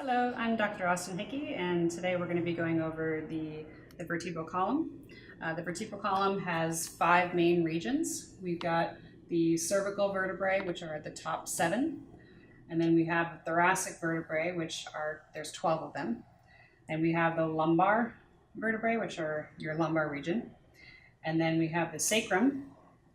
Hello, I'm Dr. Austin Hickey, and today we're going to be going over the vertebral column. The vertebral column has 5 main regions. We've got the cervical vertebrae, which are the top 7, and then we have the thoracic vertebrae, there's 12 of them, and we have the lumbar vertebrae, which are your lumbar region, and then we have the sacrum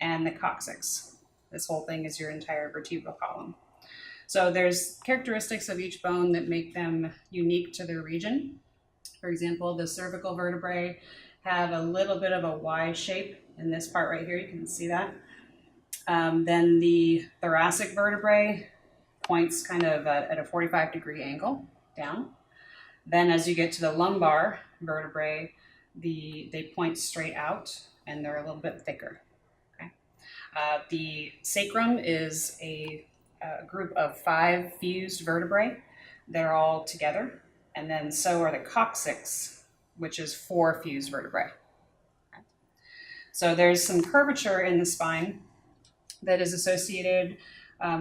and the coccyx. This whole thing is your entire vertebral column. So there's characteristics of each bone that make them unique to their region. For example, the cervical vertebrae have a little bit of a Y shape in this part right here. You can see that. Then the thoracic vertebrae points kind of at a 45-degree angle down. Then as you get to the lumbar vertebrae, they point straight out and they're a little bit thicker. Okay? The sacrum is a group of 5 fused vertebrae. They're all together. And then so are the coccyx, which is 4 fused vertebrae. Okay. So there's some curvature in the spine that is associated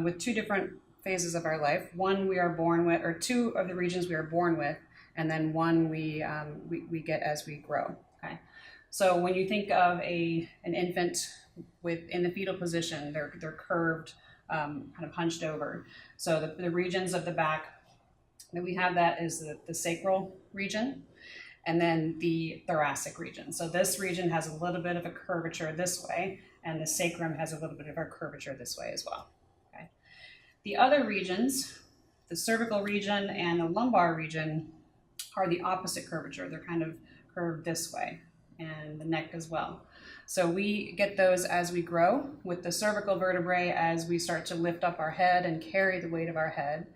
with 2 different phases of our life. One we are born with, or 2 of the regions we are born with, and then one we get as we grow. Okay. So when you think of an infant in the fetal position, they're curved, kind of hunched over. So the regions of the back that we have, that is the sacral region, and then the thoracic region. So this region has a little bit of a curvature this way, and the sacrum has a little bit of a curvature this way as well. Okay. The other regions, the cervical region and the lumbar region, are the opposite curvature. They're kind of curved this way, and the neck as well. So we get those as we grow, with the cervical vertebrae as we start to lift up our head and carry the weight of our head.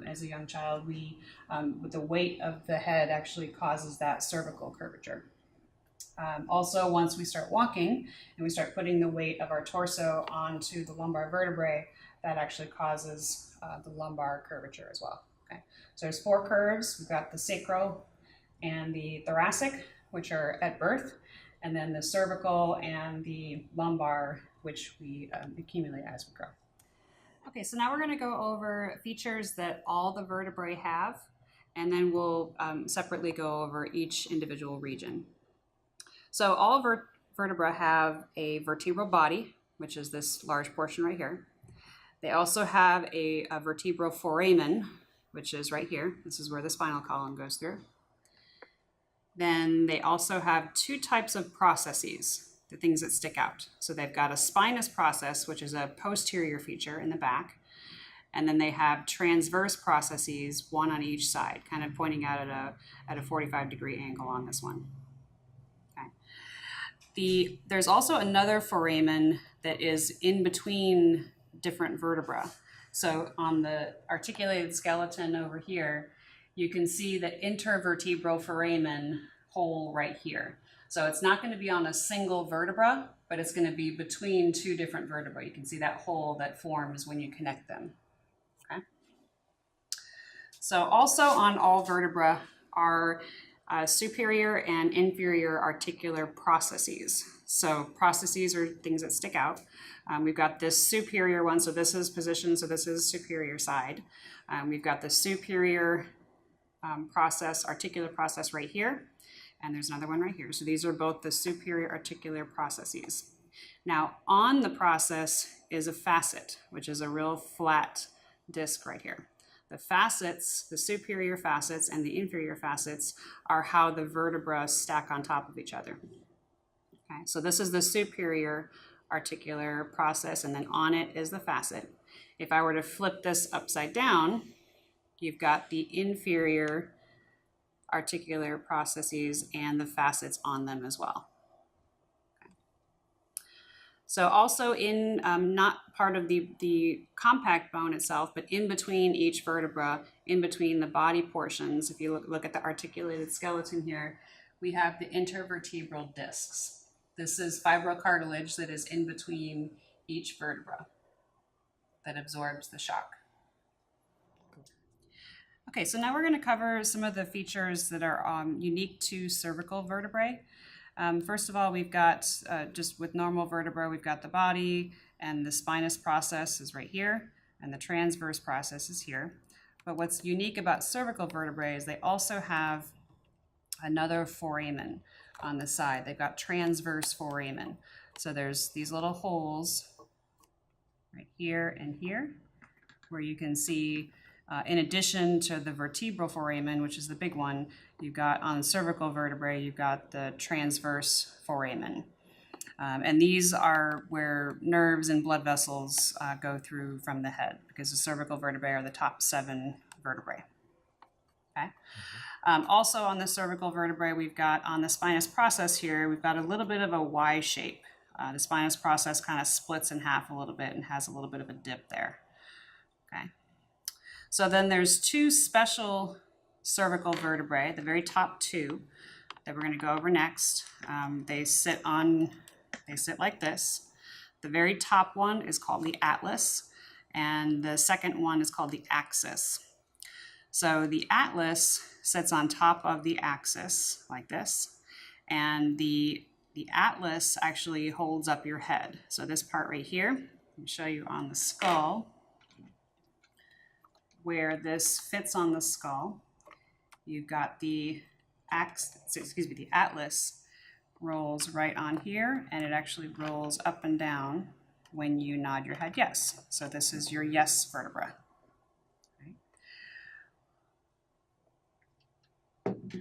As a young child, with the weight of the head actually causes that cervical curvature. Also, once we start walking and we start putting the weight of our torso onto the lumbar vertebrae, that actually causes the lumbar curvature as well. Okay. So there's 4 curves. We've got the sacral and the thoracic, which are at birth, and then the cervical and the lumbar, which we accumulate as we grow. Okay, so now we're going to go over features that all the vertebrae have, and then we'll separately go over each individual region. So all vertebrae have a vertebral body, which is this large portion right here. They also have a vertebral foramen, which is right here. This is where the spinal column goes through. Then they also have 2 types of processes, the things that stick out. So they've got a spinous process, which is a posterior feature in the back. And then they have transverse processes, 1 on each side, kind of pointing out at a 45-degree angle on this one. Okay. There's also another foramen that is in between different vertebrae. So on the articulated skeleton over here, you can see the intervertebral foramen hole right here. So it's not going to be on a single vertebra, but it's going to be between 2 different vertebrae. You can see that hole that forms when you connect them. Okay. So also on all vertebrae are superior and inferior articular processes. So processes are things that stick out. We've got this superior one, so this is position, so this is superior side. We've got the superior articular process right here, and there's another one right here. So these are both the superior articular processes. Now on the process is a facet, which is a real flat disc right here. The facets, the superior facets and the inferior facets, are how the vertebrae stack on top of each other. Okay, so this is the superior articular process, and then on it is the facet. If I were to flip this upside down, you've got the inferior articular processes and the facets on them as well. Okay. So also in, not part of the compact bone itself, but in between each vertebra, in between the body portions, if you look at the articulated skeleton here, we have the intervertebral discs. This is fibrocartilage that is in between each vertebra that absorbs the shock. Okay, so now we're going to cover some of the features that are unique to cervical vertebrae. First of all, we've got, just with normal vertebra, we've got the body, and the spinous process is right here, and the transverse process is here. But what's unique about cervical vertebrae is they also have another foramen on the side. They've got transverse foramen. So there's these little holes right here and here where you can see, in addition to the vertebral foramen, which is the big one, you've got on cervical vertebrae, you've got the transverse foramen. And these are where nerves and blood vessels go through from the head, because the cervical vertebrae are the top 7 vertebrae. Okay. Also on the cervical vertebrae, we've got on the spinous process here, we've got a little bit of a Y shape. The spinous process kind of splits in half a little bit and has a little bit of a dip there. Okay. So then there's 2 special cervical vertebrae, the very top 2, that we're going to go over next. They sit like this. The very top one is called the atlas, and the second one is called the axis. So the atlas sits on top of the axis like this, and the atlas actually holds up your head. So this part right here, let me show you on the skull, where this fits on the skull. You've got the atlas rolls right on here, and it actually rolls up and down when you nod your head yes. So this is your yes vertebra. Okay.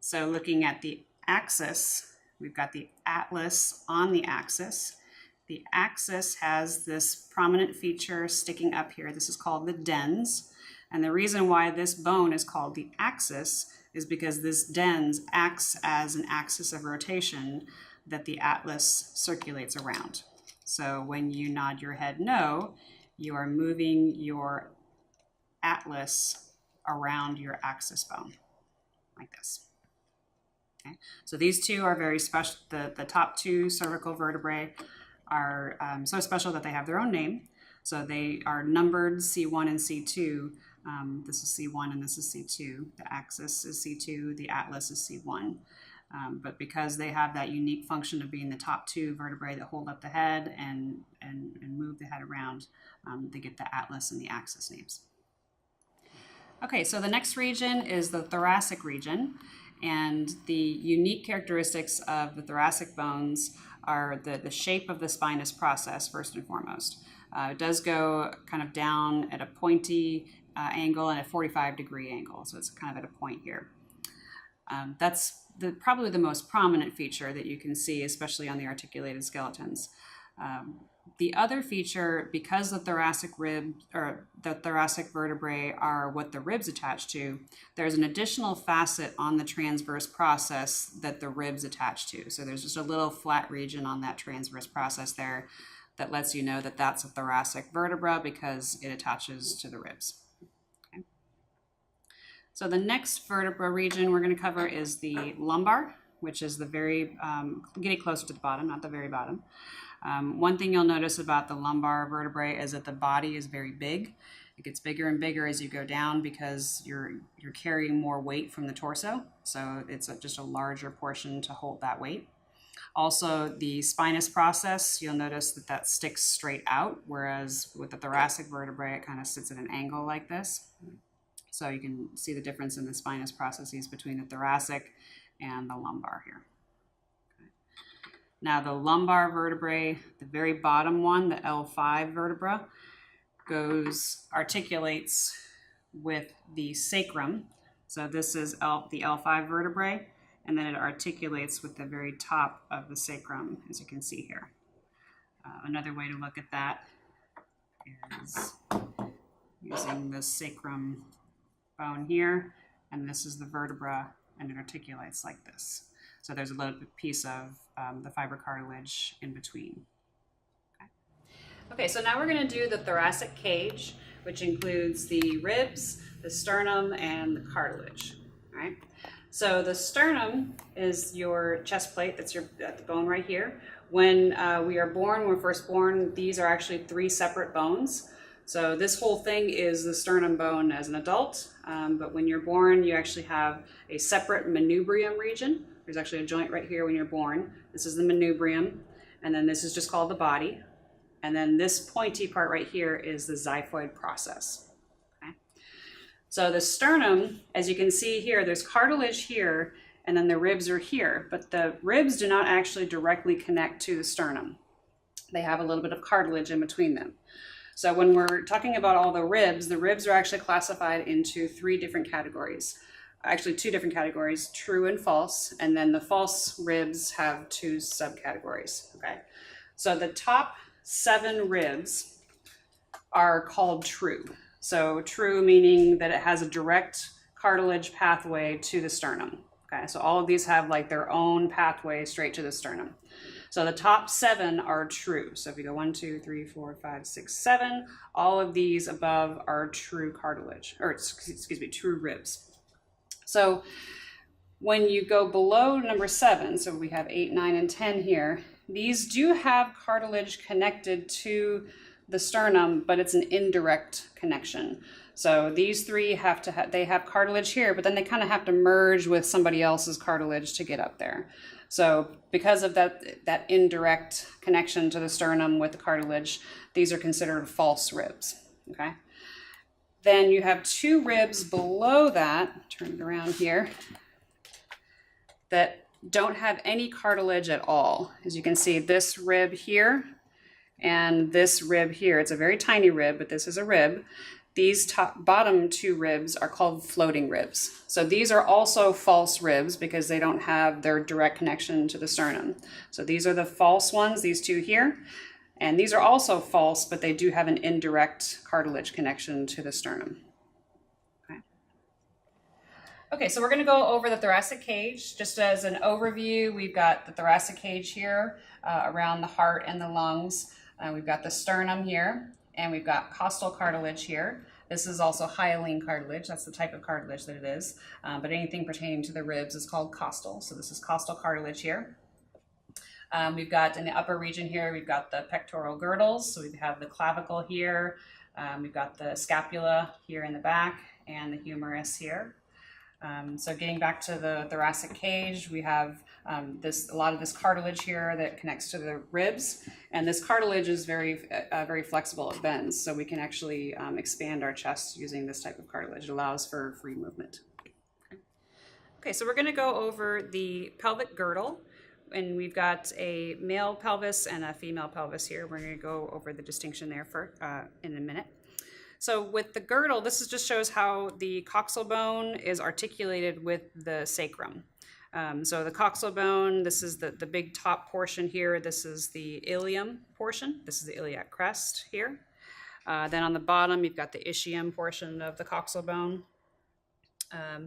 So looking at the axis, we've got the atlas on the axis. The axis has this prominent feature sticking up here. This is called the dens. And the reason why this bone is called the axis is because this dens acts as an axis of rotation that the atlas circulates around. So when you nod your head no, you are moving your atlas around your axis bone, like this. Okay. So these 2 are very special. The top 2 cervical vertebrae are so special that they have their own name. So they are numbered C1 and C2. This is C1 and this is C2. The axis is C2, the atlas is C1. But because they have that unique function of being the top 2 vertebrae that hold up the head and move the head around, they get the atlas and the axis names. Okay, so the next region is the thoracic region, and the unique characteristics of the thoracic bones are the shape of the spinous process, first and foremost. It does go kind of down at a pointy angle and a 45-degree angle, so it's kind of at a point here. That's probably the most prominent feature that you can see, especially on the articulated skeletons. The other feature, because the thoracic vertebrae are what the ribs attach to, there's an additional facet on the transverse process that the ribs attach to. So there's just a little flat region on that transverse process there that lets you know that that's a thoracic vertebra because it attaches to the ribs. Okay. So the next vertebra region we're going to cover is the lumbar, which is the very, getting closer to the bottom, not the very bottom. One thing you'll notice about the lumbar vertebrae is that the body is very big. It gets bigger and bigger as you go down because you're carrying more weight from the torso. So it's just a larger portion to hold that weight. Also, the spinous process, you'll notice that sticks straight out, whereas with the thoracic vertebrae, it kind of sits at an angle like this. So you can see the difference in the spinous processes between the thoracic and the lumbar here. Okay. Now the lumbar vertebrae, the very bottom one, the L5 vertebra, articulates with the sacrum. So this is the L5 vertebrae, and then it articulates with the very top of the sacrum, as you can see here. Another way to look at that is using the sacrum bone here, and this is the vertebra, and it articulates like this. So there's a little piece of the fibrocartilage in between. Okay, so now we're going to do the thoracic cage, which includes the ribs, the sternum, and the cartilage. All right. So the sternum is your chest plate. That's the bone right here. When we are born, when we're first born, these are actually 3 separate bones. So this whole thing is the sternum bone as an adult, but when you're born, you actually have a separate manubrium region. There's actually a joint right here when you're born. This is the manubrium, and then this is just called the body. And then this pointy part right here is the xiphoid process. Okay? So the sternum, as you can see here, there's cartilage here, and then the ribs are here, but the ribs do not actually directly connect to the sternum. They have a little bit of cartilage in between them. So when we're talking about all the ribs are actually classified into three different categories. Actually, two different categories, true and false, and then the false ribs have two subcategories, okay? So the top 7 ribs are called true. So true meaning that it has a direct cartilage pathway to the sternum. Okay, so all of these have like their own pathway straight to the sternum. So the top 7 are true. So if you go 1, 2, 3, 4, 5, 6, 7, all of these above are true cartilage, or excuse me, true ribs. So when you go below number 7, so we have 8, 9, and 10 here, these do have cartilage connected to the sternum, but it's an indirect connection. So these 3 have to they have cartilage here, but then they kind of have to merge with somebody else's cartilage to get up there. So because of that indirect connection to the sternum with the cartilage, these are considered false ribs, okay? Then you have 2 ribs below that, turn it around here, that don't have any cartilage at all. As you can see, this rib here and this rib here, it's a very tiny rib, but this is a rib. These bottom 2 ribs are called floating ribs. So these are also false ribs because they don't have their direct connection to the sternum. So these are the false ones, these 2 here. And these are also false, but they do have an indirect cartilage connection to the sternum. Okay, so we're going to go over the thoracic cage. Just as an overview, we've got the thoracic cage here around the heart and the lungs. We've got the sternum here, and we've got costal cartilage here. This is also hyaline cartilage. That's the type of cartilage that it is. But anything pertaining to the ribs is called costal. So this is costal cartilage here. We've got in the upper region here, we've got the pectoral girdles. So we have the clavicle here. We've got the scapula here in the back and the humerus here. So getting back to the thoracic cage, we have a lot of this cartilage here that connects to the ribs, and this cartilage is very flexible. It bends, so we can actually expand our chest using this type of cartilage. It allows for free movement. Okay, so we're going to go over the pelvic girdle, and we've got a male pelvis and a female pelvis here. We're going to go over the distinction there in a minute. So with the girdle, this just shows how the coxal bone is articulated with the sacrum. So the coxal bone, this is the big top portion here. This is the ilium portion. This is the iliac crest here. Then on the bottom, you've got the ischium portion of the coxal bone.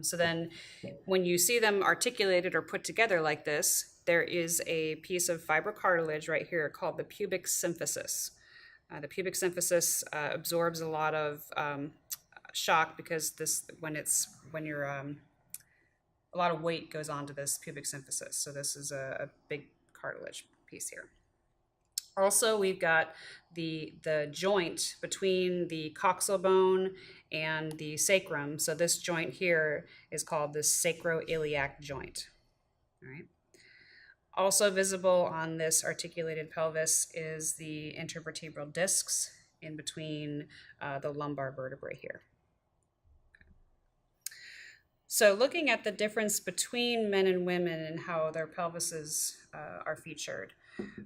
So then when you see them articulated or put together like this, there is a piece of fibrocartilage right here called the pubic symphysis. The pubic symphysis absorbs a lot of shock because a lot of weight goes onto this pubic symphysis. So this is a big cartilage piece here. Also, we've got the joint between the coxal bone and the sacrum. So this joint here is called the sacroiliac joint. All right. Also visible on this articulated pelvis is the intervertebral discs in between the lumbar vertebrae here. So looking at the difference between men and women and how their pelvises are featured,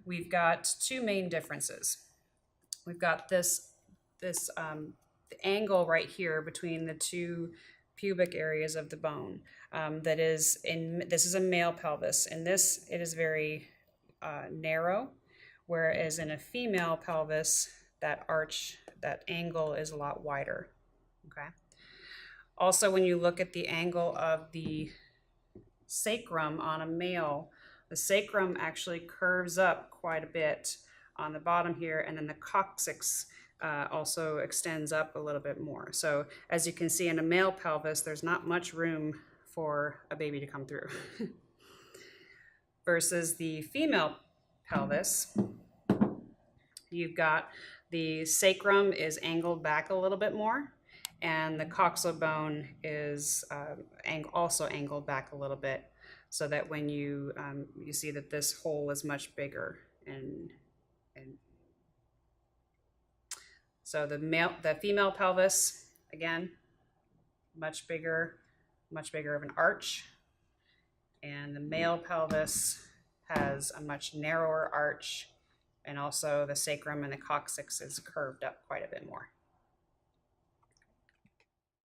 we've got 2 main differences. We've got this angle right here between the 2 pubic areas of the bone. This is a male pelvis, and it is very narrow, whereas in a female pelvis, that angle is a lot wider. Okay. Also, when you look at the angle of the sacrum on a male, the sacrum actually curves up quite a bit on the bottom here, and then the coccyx also extends up a little bit more. So as you can see in a male pelvis, there's not much room for a baby to come through. Versus the female pelvis, you've got the sacrum is angled back a little bit more, and the coxal bone is also angled back a little bit, so that when you see that this hole is much bigger. And so the female pelvis, again, much bigger of an arch. And the male pelvis has a much narrower arch, and also the sacrum and the coccyx is curved up quite a bit more.